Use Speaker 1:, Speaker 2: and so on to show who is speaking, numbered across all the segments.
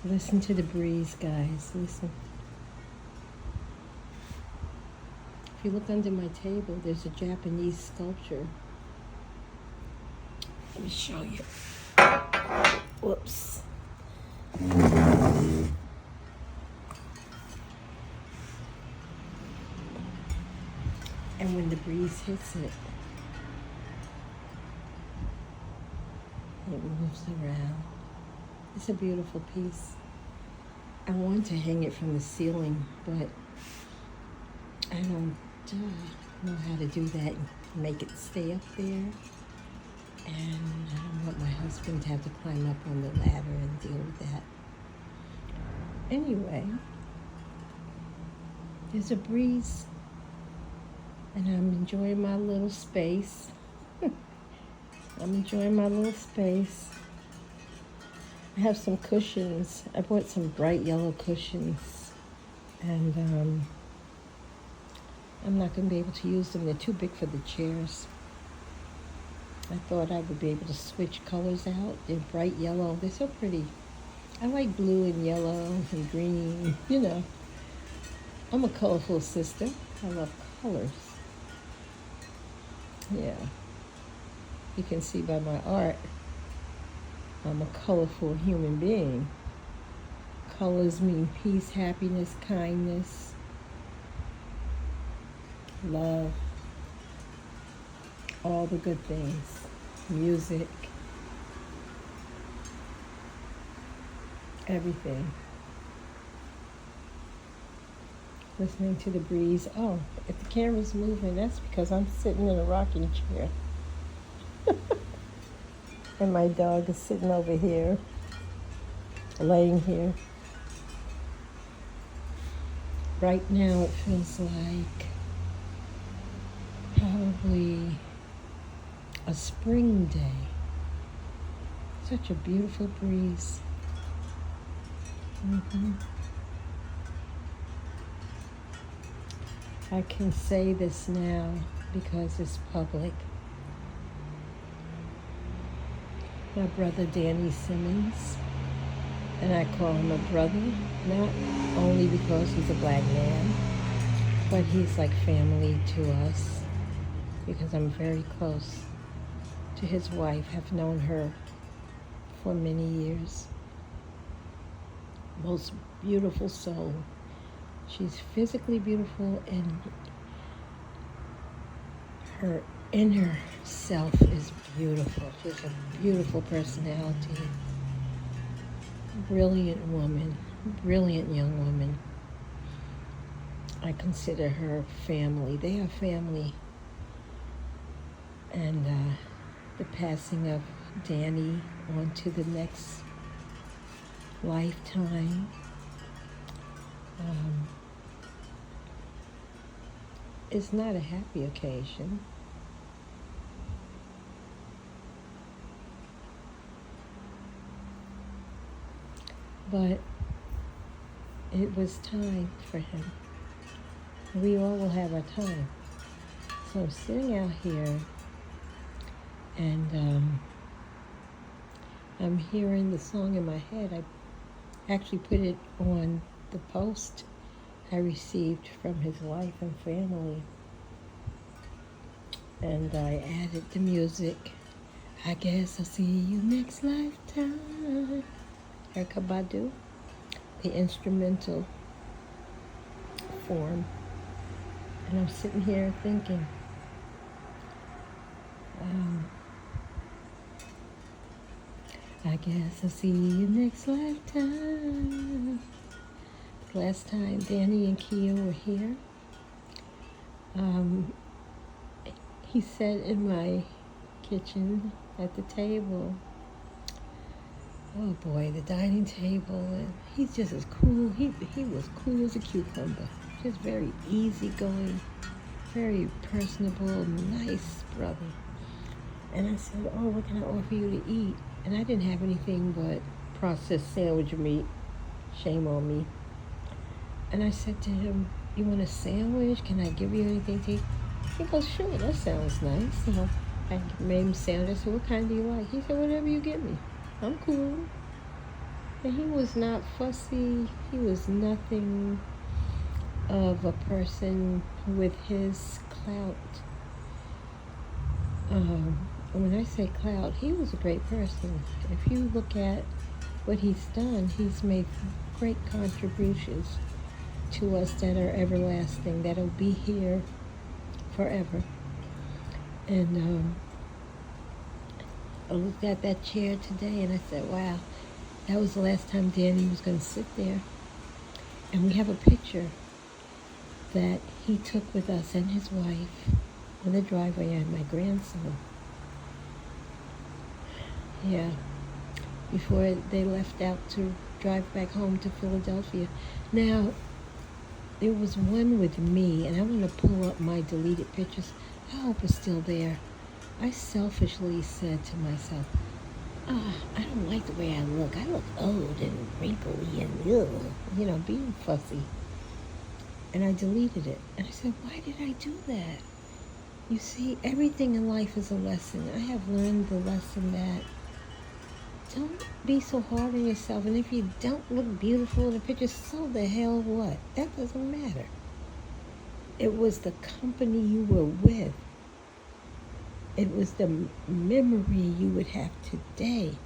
Speaker 1: Listen to the breeze, guys. Listen. If you look under my table, there's a Japanese sculpture. Let me show you. Whoops. And when the breeze hits it, it moves around. It's a beautiful piece. I want to hang it from the ceiling, but I don't know how to do that and make it stay up there. And I don't want my husband to have to climb up on the ladder and deal with that. Anyway, there's a breeze, and I'm enjoying my little space. I'm enjoying my little space. I have some cushions. I bought some bright yellow cushions, and I'm not going to be able to use them. They're too big for the chairs. I thought I would be able to switch colors out. They're bright yellow. They're so pretty. I like blue and yellow and green, you know. I'm a colorful sister. I love colors. Yeah. You can see by my art, I'm a colorful human being. Colors mean peace, happiness, kindness, love, all the good things, music, everything. Listening to the breeze. Oh, if the camera's moving, that's because I'm sitting in a rocking chair. And my dog is sitting over here, laying here. Right now it feels like probably a spring day. Such a beautiful breeze. I can say this now because it's public. My brother Danny Simmons, and I call him a brother, not only because he's a black man, but he's like family to us because I'm very close to his wife. I've known her for many years. Most beautiful soul. She's physically beautiful, and her inner self is beautiful. She's a beautiful personality. Brilliant woman, brilliant young woman. I consider her family. They are family. And the passing of Danny on to the next lifetime is not a happy occasion. But it was time for him. We all will have our time. So I'm sitting out here, and I'm hearing the song in my head. I actually put it on the post I received from his wife and family. And I added the music. I guess I'll see you next lifetime. Erykah Badu, the instrumental form. And I'm sitting here thinking, I guess I'll see you next lifetime. The last time Danny and Kia were here, he sat in my kitchen at the table. Oh boy, the dining table, and he's just as cool. He was cool as a cucumber. Just very easygoing, very personable, nice brother. And I said, oh, what can I offer you to eat? And I didn't have anything but processed sandwich meat. Shame on me. And I said to him, you want a sandwich? Can I give you anything to eat? He goes, sure, that sounds nice. So I made him sandwich. I said, what kind do you like? He said, whatever you get me. I'm cool. And he was not fussy. He was nothing of a person with his clout. When I say clout, he was a great person. If you look at what he's done, he's made great contributions to us that are everlasting, that'll be here forever. And I looked at that chair today and I said, wow, that was the last time Danny was going to sit there. And we have a picture that he took with us and his wife on the driveway and my grandson. Yeah, before they left out to drive back home to Philadelphia. Now, there was one with me, and I want to pull up my deleted pictures. I hope it's still there. I selfishly said to myself, I don't like the way I look. I look old and wrinkly and being fussy. And I deleted it. And I said, why did I do that? You see, everything in life is a lesson. I have learned the lesson that don't be so hard on yourself. And if you don't look beautiful in the picture, so the hell what? That doesn't matter. It was the company you were with. It was the memory you would have today.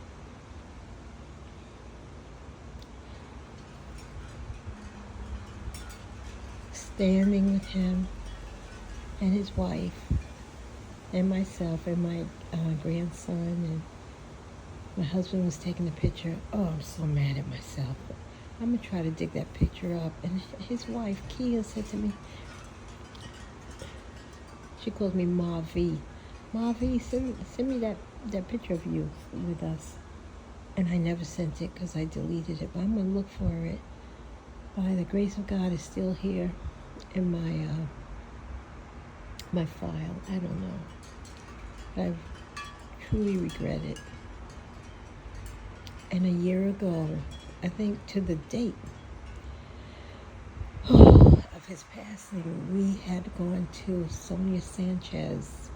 Speaker 1: Standing with him and his wife and myself and my grandson, and my husband was taking the picture. Oh, I'm so mad at myself. I'm going to try to dig that picture up. And his wife, Kia, said to me, she calls me Ma V. Ma V, send me that picture of you with us. And I never sent it because I deleted it. But I'm going to look for it. By the grace of God, it's still here in my file. I don't know. But I truly regret it. And a year ago, I think to the date of his passing, we had gone to Sonia Sanchez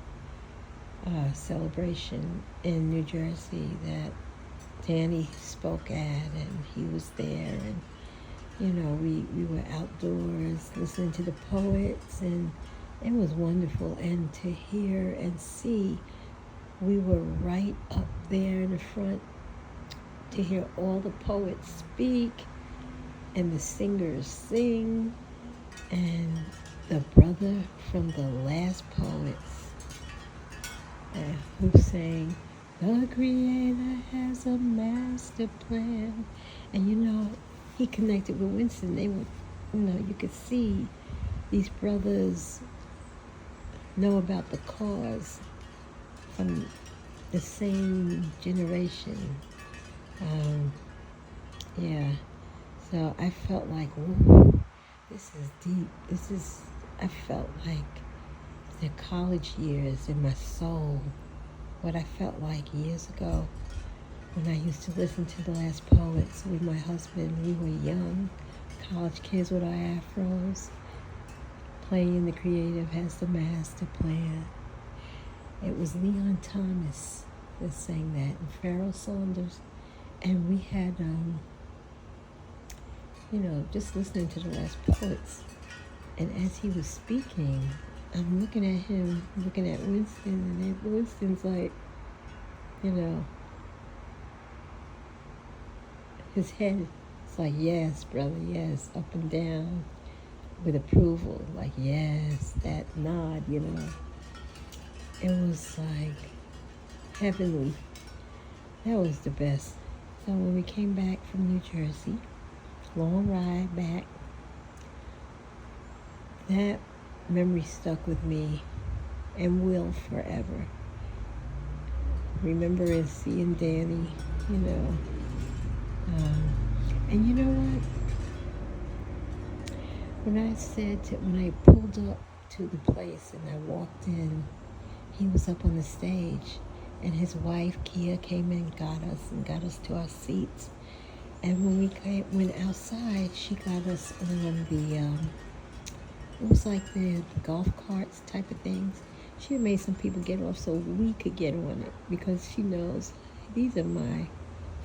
Speaker 1: celebration in New Jersey that Danny spoke at, and he was there, and we were outdoors listening to the poets, and it was wonderful. And to hear and see, we were right up there in the front to hear all the poets speak and the singers sing, and the brother from the last poets who sang, "The Creator has a master plan." And he connected with Winston. They were, you could see these brothers know about the cause from the same generation. So I felt like, whoa, this is deep. I felt like the college years in my soul, what I felt like years ago when I used to listen to the last poets with my husband. We were young, college kids with our afros, playing The Creative Has the Master Plan. It was Leon Thomas that sang that, and Pharoah Saunders. And we had, just listening to the last poets. And as he was speaking, I'm looking at him, looking at Winston, and then Winston's like, his head is like, yes, brother, yes, up and down with approval, like, yes, that nod, It was like heavenly. That was the best. So when we came back from New Jersey, long ride back, that memory stuck with me and will forever. Remembering seeing Danny, and you know what? When I pulled up to the place and I walked in, he was up on the stage, and his wife, Kia, came in and got us to our seats. And when we went outside, she got us on it was like the golf carts type of things. She had made some people get off so we could get on it, because she knows these are my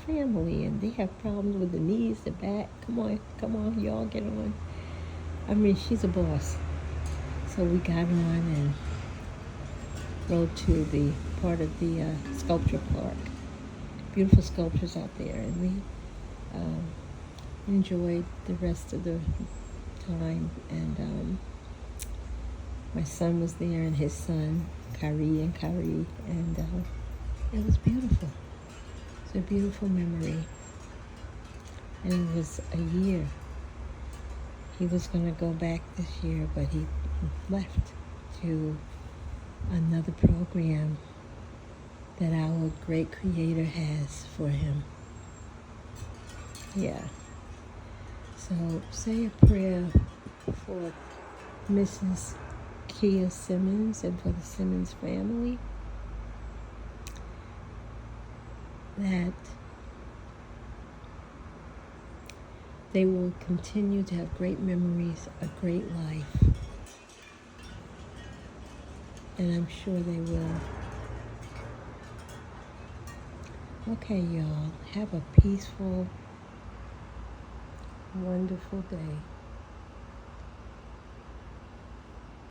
Speaker 1: family, and they have problems with the knees, the back. Come on, y'all get on. I mean, she's a boss. So we got on and rode to the part of the sculpture park. Beautiful sculptures out there, and we enjoyed the rest of the time. And my son was there, and his son, Kyrie, and it was beautiful. It's a beautiful memory. And it was a year. He was going to go back this year, but he left to another program that our great Creator has for him. Yeah. So say a prayer for Mrs. Kia Simmons and for the Simmons family, that they will continue to have great memories, a great life. And I'm sure they will. Okay, y'all. Have a peaceful, wonderful day.